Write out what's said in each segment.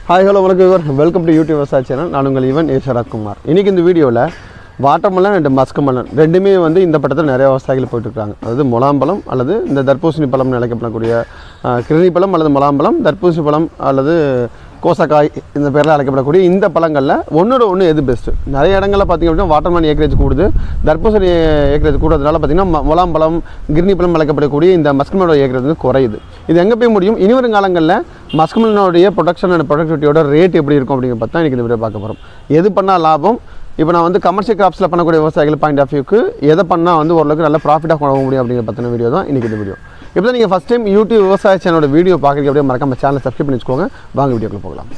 Hi hello வணக்கம் welcome to YouTube விவசாய channel. நான் உங்கள் ஈவன் ஏ சரத்குமார். இன்றைக்கி இந்த வீடியோவில் வாட்டர்மெலன் அண்ட் மஸ்க்மெலன் ரெண்டுமே வந்து இந்த பட்டத்தில் நிறைய விவசாயிகள் போயிட்டுருக்காங்க. அதாவது முலாம்பழம் அல்லது இந்த தர்பூசணி பழம்னு அழைக்கப்படக்கூடிய கிருணி பழம் அல்லது முலாம்பழம், தர்பூசணி பழம் அல்லது கோசக்காய் இந்த பேரில் அழைக்கப்படக்கூடிய இந்த பழங்களில் ஒன்றோட ஒன்று எது பெஸ்ட்டு? நிறைய இடங்களில் பார்த்திங்க அப்படின்னா வாட்டர்மெலன் ஏக்கரேஜ் கூடுது, தர்பூசணி ஏக்கரேஜ் கூடுறதுனால பார்த்திங்கன்னா முலாம்பழம் கிருணி பழம் அழைக்கப்படக்கூடிய இந்த மஸ்க்மெலனோட ஏக்கரேஜ் வந்து குறையுது. இது எங்கே போய் முடியும்? இனி வரும் காலங்களில் மஸ்க்மெலனோடைய ப்ரொடக்ஷன் அண்ட் ப்ரொடக்டிவிட்டியோட ரேட் எப்படி இருக்கும் அப்படிங்கிற பார்த்தா இன்றைக்கி இந்த வீடியோ பார்க்க போகிறோம். எது பண்ணால் லாபம்? இப்போ நான் வந்து கமர்ஷியல் கிராப்ஸில் பண்ணக்கூடிய விவசாயிகள் பாயிண்ட் ஆஃப் வியூக்கு எதை பண்ணால் வந்து ஓரளவுக்கு நல்ல ப்ராஃபிட்டாக கொண்டு போக முடியும் அப்படிங்கிற பற்றின வீடியோ தான் இன்றைக்கி இந்த வீடியோ. இப்போ தான் நீங்கள் ஃபஸ்ட் டைம் யூடியூப் விவசாய சேனலோட வீடியோ பார்க்குறீங்க அப்படியே மறக்காம சேனலை சப்ஸ்கிரைப் பண்ணி வச்சுக்கோங்க. வாங்க வீடியோக்குள்ள போகலாம்.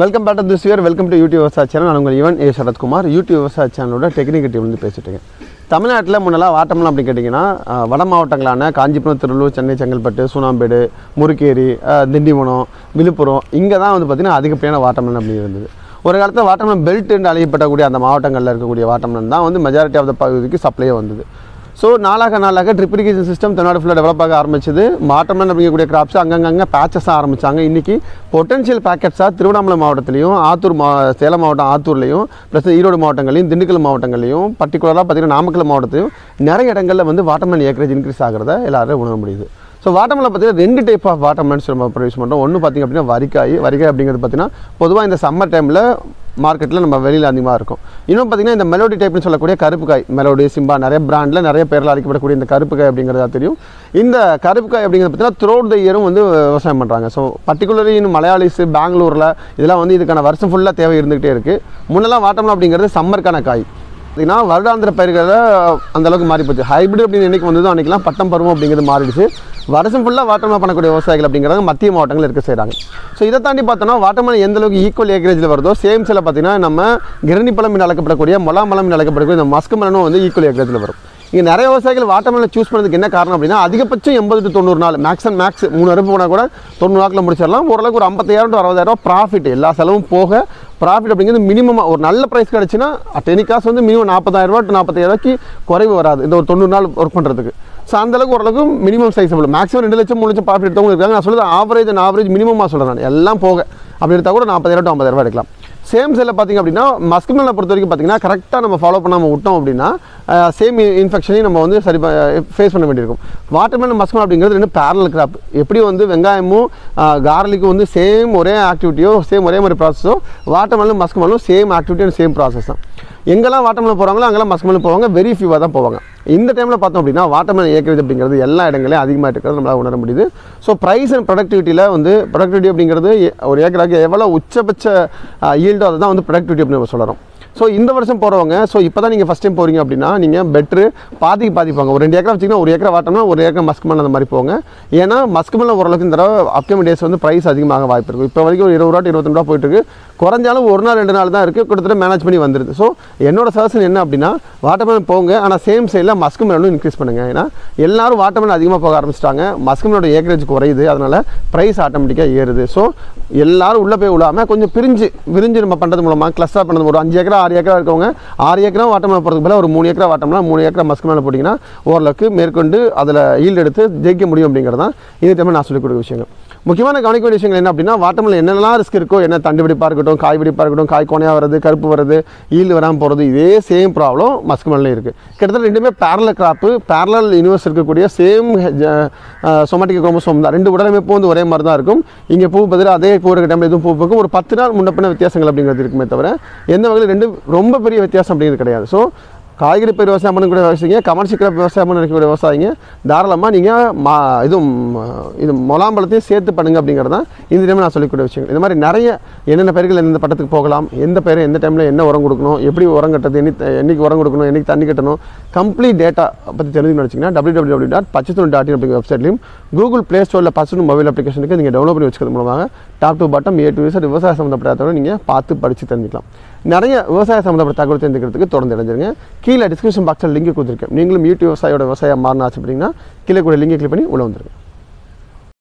Welcome back to this year. Welcome to YouTube விவசாய சேனல். நான் உங்கள் ஈவன் ஏ சரத்குமார். யூடியூப் விவசாய சேனலோட டெக்னிக்கல் டீம்லேருந்து பேசிட்டு இருக்கேன். தமிழ்நாட்டில் முன்னெல்லாம் வாட்டர்மெலன் அப்படின்னு கேட்டிங்கன்னா வட மாவட்டங்களான காஞ்சிபுரம், திருவள்ளூர், சென்னை, செங்கல்பட்டு, சூனாம்பேடு, முறுக்கேரி, திண்டிவனம், விழுப்புரம் இங்கே தான் வந்து பார்த்திங்கன்னா அதிகப்படியான வாட்டர்மெலன் அப்படி இருந்தது. ஒரு காலத்தில் வாட்டர்மெலன் பெல்ட் என்று அழைக்கப்படக்கூடிய அந்த மாவட்டங்களில் இருக்கக்கூடிய வாட்டர்மெலன் தான் வந்து மெஜாரிட்டி ஆஃப் த பகுதிக்கு சப்ளையே வந்தது. ஸோ நாளாக ட்ரிப் இரிகேஷன் சிஸ்டம் தமிழ்நாடு ஃபுல்லாக டெவலப் ஆக ஆரம்பிச்சது. வாட்டர்மெலன் அப்படிங்கக்கூடிய கிராப்ஸ் அங்கங்கே பேச்சஸாக ஆரம்பித்தாங்க. இன்றைக்கி பொட்டன்ஷியல் பேக்கெட்ஸாக திருவண்ணாமலை மாவட்டத்திலையும், சேலம் மாவட்டம் ஆத்தூர்லையும், ப்ளஸ் ஈரோடு மாவட்டங்களையும், திண்டுக்கல் மாவட்டங்களையும், பர்டிகுலராக பார்த்திங்கன்னா நாமக்கல் மாவட்டத்திலையும் நிறைய இடங்களில் வந்து வாட்டர்மெலன் ஏக்கரேஜ் இன்க்ரீஸ் ஆகிறத எல்லாரும் உணர முடியுது. ஸோ வாட்டர்மெலன் பார்த்தீங்கன்னா ரெண்டு டைப் ஆஃப் வாட்டர்மெலன்ஸ் நம்ம ப்ரொடியூஸ் பண்ணுறோம். ஒன்று பார்த்திங்க அப்படின்னா வரிக்காய் அப்படிங்கிறது பார்த்திங்கன்னா பொதுவாக இந்த சம்மர் டைமில் மார்க்கெட்டில் நம்ம வெளியில் அதிகமாக இருக்கும். இன்னும் பார்த்திங்கன்னா இந்த மெலோடி டைப்னு சொல்லக்கூடிய கருப்பு காய், மெலோடி, சிம்பா, நிறைய பிராண்டில் நிறைய பேரில் அழைக்கப்படக்கூடிய இந்த கருப்பு காய் அப்படிங்கிறதா தெரியும். இந்த கருப்பு காய் அப்படிங்கிறது பார்த்திங்கன்னா த்ரோட் த இயரும் வந்து விவசாயம் பண்ணுறாங்க. ஸோ பர்டிகுலர்லி இன்னும் மலையாளிஸ், பெங்களூரில் இதெல்லாம் வந்து இதுக்கான வருஷம் ஃபுல்லாக தேவை இருந்துகிட்டே இருக்குது. முன்னெல்லாம் வாட்டர்மெலன் அப்படிங்கிறது சம்மருக்கான காய். பார்த்திங்கன்னா வருடாந்திர பயிர்களை அந்தளவுக்கு மாறி போச்சு. ஹைப்ரிட் அப்படின்னு என்றைக்கு வந்ததோ அன்றைக்கெலாம் பட்டம் பருவம் அப்படிங்கிறது மாறிடுச்சு. வருஷம் ஃபுல்லாக வாட்டர்மெலன் பண்ணக்கூடிய விவசாயிகள் அப்படிங்கிறத மத்திய மாவட்டங்கள் இருக்க செய்கிறாங்க. ஸோ இதை தாண்டி பார்த்தோன்னா வாட்டர்மெலன் எந்த அளவுக்கு ஈக்குவல் ஏக்கரேஜில் வருதோ சேம் சில பார்த்திங்கன்னா நம்ம கிரணி பழம் என்று அழைக்கப்படக்கூடிய முலாம்பழம் என்று அழைக்கப்படக்கூடிய இந்த மஸ்க்மெலனும் வந்து ஈக்குவல் ஏக்கரேஜில் வரும். இங்கே நிறைய விவசாயிகள் வாட்டர்மெலன் சூஸ் பண்ணுறதுக்கு என்ன காரணம் அப்படின்னா அதிகபட்சம் 80 to 90 நாள், மேக்ஸ் 3 அறுப்பு போனால் கூட 90 நாட்களில் முடிச்சிடலாம். ஓரளவுக்கு ஒரு 55,000 to 60,000 ப்ராஃபிட், எல்லா செலவும் போக ப்ராஃபிட் அப்படிங்கிறது மினிமமாக ஒரு நல்ல ப்ரைஸ் கிடச்சின்னா அட் எனி காஸ்ட் வந்து மினிமம் 40,000 to 45,000 குறைவு வராது இந்த ஒரு 90 நாள் ஒர்க் பண்ணுறதுக்கு. ஸோ அந்தளவுக்கு ஓரளவுக்கு மினிமம் சைஸபிள், மேக்ஸிமம் 2 லட்சம் 3 லட்சம் ப்ராஃபிட் எடுத்தவங்க இருக்காங்க. நான் சொல்கிறது ஆவரேஜ் மினிமமாக சொல்கிறேன். நான் எல்லாம் போக அப்படி எடுத்தால் கூட 40,000 to 50,000 எடுக்கலாம். சேம் செல்லில் பார்த்திங்க அப்படின்னா மஸ்க்மெலனை பொறுத்த வரைக்கும் பார்த்திங்கன்னா கரெக்டாக நம்ம ஃபாலோ பண்ணாமல் விட்டோம் அப்படின்னா சேம் இன்ஃபெக்ஷனையும் நம்ம வந்து ஃபேஸ் பண்ண வேண்டியிருக்கும். வாட்டர்மெலன் மஸ்க்மெலன் அப்படிங்கிறது ரெண்டு பேரலல் கிராப். எப்படி வந்து வெங்காயமும் கார்லிக்கும் வந்து சேம் ஒரே ஆக்டிவிட்டியோ சேம் ஒரே மாதிரி ப்ராசஸோ, வாட்டர்மெலனும் மஸ்க்மெலனும் same activity and same process தான். எங்கெல்லாம் வாட்டர்மெலன் போகிறாங்களோ அங்கெல்லாம் மஸ்க்மெலன் போவாங்க, வெரி ஃபியூவாக தான் போவாங்க. இந்த டைமில் பார்த்தோம் அப்படின்னா வாட்டர்மெலன் ஏக்கரேஜ் அப்படிங்கிறது எல்லா இடங்களையும் அதிகமாக இருக்கிறது நம்மளால் உணர முடியுது. ஸோ ப்ரைஸ் அண்ட் ப்ரொடக்டிவிட்டியில் வந்து ப்ரொடக்டிவிட்டி அப்படிங்கிறது ஒரு ஏக்கராக்கு எவ்வளோ உச்சபட்ச ஈல்டோ அதை தான் வந்து ப்ரொடக்டிவிட்டி அப்படின்னு நம்ம சொல்கிறோம். ஸோ இந்த வருஷம் போகிறவங்க, ஸோ இப்போ தான் நீங்கள் ஃபஸ்ட் டைம் போகிறீங்க அப்படின்னா நீங்கள் பெட்ரு பாதிக்கு போங்க. ஒரு 2 ஏக்கரா வச்சிங்கன்னா 1 ஏக்கரா வாட்டர்மெலன், 1 ஏக்கரா மஸ்க்மெலன் அந்த மாதிரி போங்க. ஏன்னா மஸ்க்மெலன் ஓரளவுக்கு இந்த தடவை அப்கமிங் டேஸ் வந்து ப்ரைஸ் அதிகமாக வாய்ப்பு இருக்குது. இப்போ வரைக்கும் ஒரு 20 to 22 போயிட்டுருக்கு. குறைஞ்சாலும் 1 நாள் 2 நாள் தான் இருக்குது, கிட்டத்தட்ட மேனேஜ் பண்ணி வந்துடுது. ஸோ என்னோட சஜஷன் என்ன அப்படின்னா வாட்டர்மெலன் போங்க, ஆனால் சேம் சைடில் மஸ்க்மெலனும் இன்க்ரீஸ் பண்ணுங்கள். ஏன்னா எல்லாரும் வாட்டர்மெலன் அதிகமாக போக ஆரம்பிச்சிட்டாங்க, மஸ்க்மெலனோட ஏக்கரேஜ் குறையுது, அதனால் ப்ரைஸ் ஆட்டோமேட்டிக்காக ஏறுது. ஸோ எல்லாரும் உள்ளே போய் விடாமல் கொஞ்சம் விரிஞ்சு நம்ம பண்ணுறது மூலமாக கிளஸ்டர் பண்ணுறது. ஒரு 5 ஏக்கரா 6 ஏக்கரா இருக்கவங்க 6 ஏக்கரா வாட்டர்மெலன் போகிறதுக்கு பதிலாக ஒரு 3 ஏக்கரா வாட்டர்மெலன், 3 ஏக்கரா மஸ்க்மெலன் போட்டிங்கன்னா ஓரளவுக்கு மேற்கொண்டு அதில் ஈல்டு எடுத்து ஜெயிக்க முடியும் அப்படிங்கிறது தான் இந்த டைமில் நான் சொல்லிக் கொடுக்குற விஷயங்கள். முக்கியமான கவனிக்க வேண்டிய விஷயங்கள் என்ன அப்படின்னா வாட்டர்மெலன் என்னெல்லாம் ரிஸ்க் இருக்கோ, என்ன தண்டு வெடிப்பாக இருக்கட்டும், காய் வெடிப்பாக இருக்கட்டும், காய் கோணையாக வருது, கருப்பு வருது, ஈல்டு வராமல் போகிறது, இதே சேம் ப்ராப்ளம் மஸ்க்மெலன்லேயும் இருக்குது. கிட்டத்தட்ட ரெண்டுமே பேரலல் கிராப்பு, பேரலல் யூனிவர்ஸ் இருக்கக்கூடிய சேம் சொமாட்டிக் குரோமோசோம் தான். 2 உடலமைப்பு வந்து ஒரே மாதிரி தான் இருக்கும். இங்கே பூ பதில் அதே பூ இருக்க டைமில் எதுவும் பூ பூக்கும். ஒரு 10 நாள் முன்ன பின்ன வித்தியாசங்கள் அப்படிங்கிறது இருக்குமே தவிர எந்த வகையில் 2 ரொம்ப பெரிய வித்தியாசம் அப்படிங்கிறது கிடையாது. ஸோ காய்கறி பயிர் விவசாயம் பண்ணக்கூடிய விவசாயிங்க, கமர்ஷியல் கிராப் விவசாயம் பண்ணக்கூடிய விவசாயிங்க தாராளமாக நீங்கள் இது முலாம்பழத்தையும் சேர்த்து பண்ணுங்க அப்படிங்கிறது தான் இந்த டைமில் நான் சொல்லிக்கூடிய விஷயங்கள். இந்த மாதிரி நிறைய என்னென்ன பயிர்கள் எந்தெந்த பட்டத்துக்கு போகலாம், எந்த பயிர் எந்த டைமில் என்ன உரம் கொடுக்கணும், எப்படி உரம் கட்டுறது, என்னைக்கு உரம் கொடுக்கணும், என்னைக்கு தண்ணி கட்டணும், கம்ப்ளீட் டேட்டா பற்றி தெரிஞ்சுக்கணும்னு வச்சிங்கன்னா www.pachithun.in அப்படிங்கிற வெப்சைட்லையும் கூகுள் ப்ளே ஸ்டோரில் பச்சத்தூள் மொபைல் அப்ளிகேஷனுக்கு நீங்கள் டவுன்லோட் பண்ணி வச்சுக்கிறது மூலமாக top to bottom A to Z விவசாய சம்மந்தப்பட்ட நீங்கள் பார்த்து படித்து தெரிஞ்சுக்கலாம். நிறைய விவசாய சம்மந்தப்பட்ட தகவல் தெரிஞ்சுக்கிறதுக்கு தொடர்ந்து இணைஞ்சிருங்க. கீழே டிஸ்கிரிப்ஷன் பாக்ஸில் லிங்க் கொடுத்துருக்கேன். நீங்களும் யூடியூப் விவசாயியோட விவசாயம் மாறணும் ஆசைப்பட்டீங்கன்னா கீழே கூட லிங்கை கிளிக் பண்ணி உள்ள வந்துருங்க.